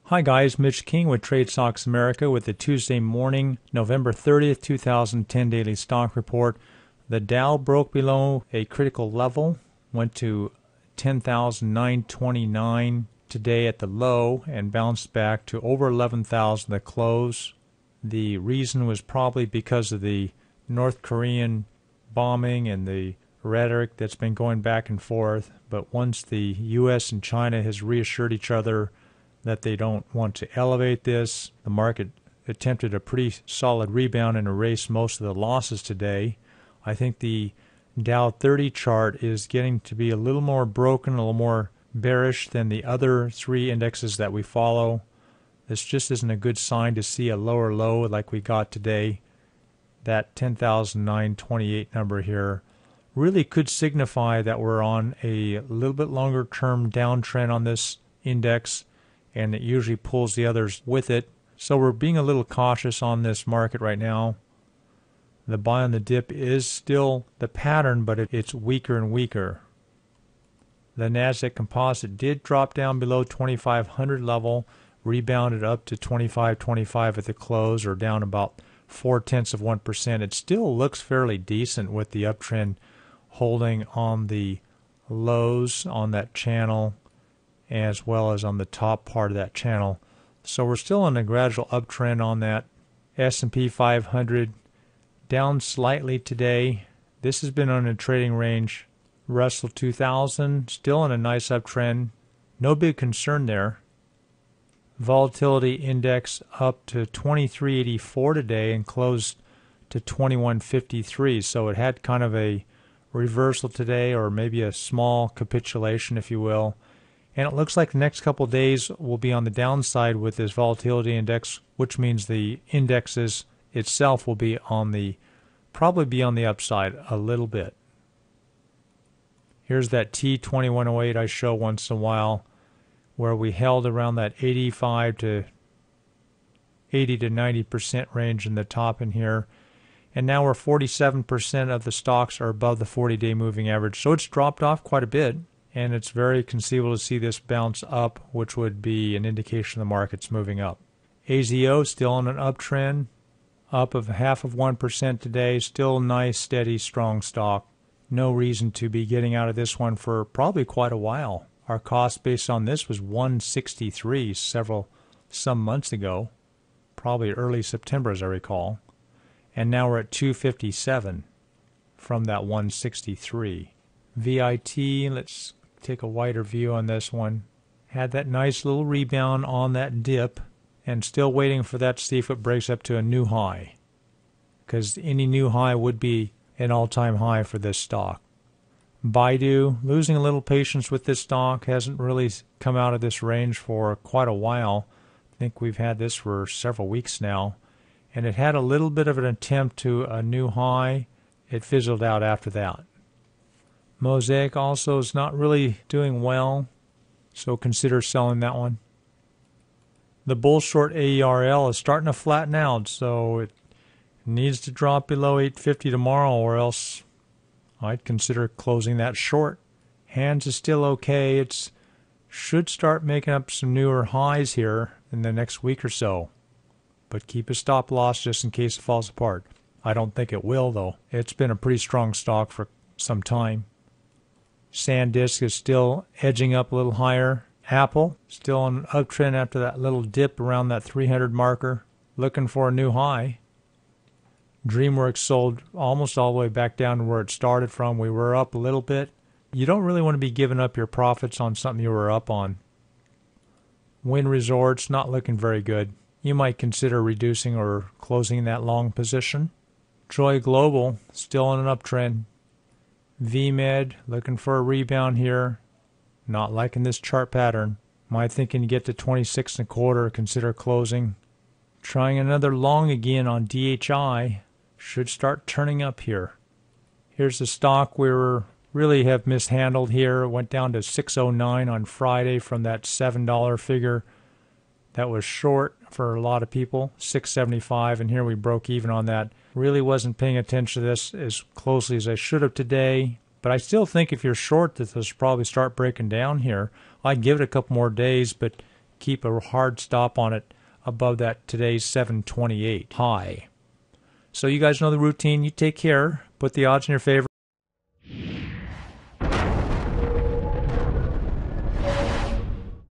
Hi guys, Mitch King with Trade Stocks America with the Tuesday morning, November 30th, 2010 daily stock report. The Dow broke below a critical level, went to 10,929 today at the low and bounced back to over 11,000 at the close. The reason was probably because of the North Korean bombing and the rhetoric that's been going back and forth. But once the U.S. and China has reassured each other that they don't want to elevate this, the market attempted a pretty solid rebound and erased most of the losses today. I think the Dow 30 chart is getting to be a little more broken, a little more bearish than the other three indexes that we follow. This just isn't a good sign to see a lower low like we got today. That 10,928 number here really could signify that we're on a little bit longer term downtrend on this index, and it usually pulls the others with it. So we're being a little cautious on this market right now. The buy on the dip is still the pattern, but it's weaker and weaker. The Nasdaq Composite did drop down below 2,500 level, rebounded up to 25.25 at the close, or down about 0.4%. It still looks fairly decent with the uptrend holding on the lows on that channel, as well as on the top part of that channel. So we're still on a gradual uptrend on that. S&P 500 down slightly today. This has been on a trading range. Russell 2000 still on a nice uptrend. No big concern there. Volatility index up to 2384 today and closed to 2153. So it had kind of a reversal today, or maybe a small capitulation, if you will. And it looks like the next couple of days will be on the downside with this volatility index, which means the indexes itself will be on the, probably be on the upside a little bit. Here's that T2108 I show once in a while, where we held around that 85 to 80 to 90% range in the top in here. And now we're 47% of the stocks are above the 40-day moving average. So it's dropped off quite a bit. And it's very conceivable to see this bounce up, which would be an indication the market's moving up. AZO still on an uptrend, up of 0.5% today. Still nice, steady, strong stock. No reason to be getting out of this one for probably quite a while. Our cost base on this was 163 some months ago, probably early September as I recall. And now we're at 257 from that 163. VIT, let's take a wider view on this one. Had that nice little rebound on that dip, and still waiting for that to see if it breaks up to a new high, because any new high would be an all-time high for this stock. Baidu, losing a little patience with this stock, hasn't really come out of this range for quite a while. I think we've had this for several weeks now, and it had a little bit of an attempt to a new high. It fizzled out after that. Mosaic also is not really doing well, so consider selling that one. The bull short AERL is starting to flatten out, so it needs to drop below 850 tomorrow, or else I'd consider closing that short. Hands is still okay. It should start making up some newer highs here in the next week or so, but keep a stop loss just in case it falls apart. I don't think it will, though. It's been a pretty strong stock for some time. SanDisk is still edging up a little higher. Apple still on an uptrend after that little dip around that 300 marker, looking for a new high. DreamWorks sold almost all the way back down to where it started from. We were up a little bit. You don't really want to be giving up your profits on something you were up on. Wynn Resorts not looking very good. You might consider reducing or closing that long position. Joy Global still on an uptrend. VMed looking for a rebound here. Not liking this chart pattern. My thinking to get to 26.25, consider closing. Trying another long again on DHI. Should start turning up here. Here's the stock we really have mishandled here. It went down to 609 on Friday from that $7 figure. That was short for a lot of people, 675, and here we broke even on that. Really wasn't paying attention to this as closely as I should have today, but I still think if you're short that this will probably start breaking down here. I'd give it a couple more days, but keep a hard stop on it above that today's 728 high. So you guys know the routine. You take care. Put the odds in your favor.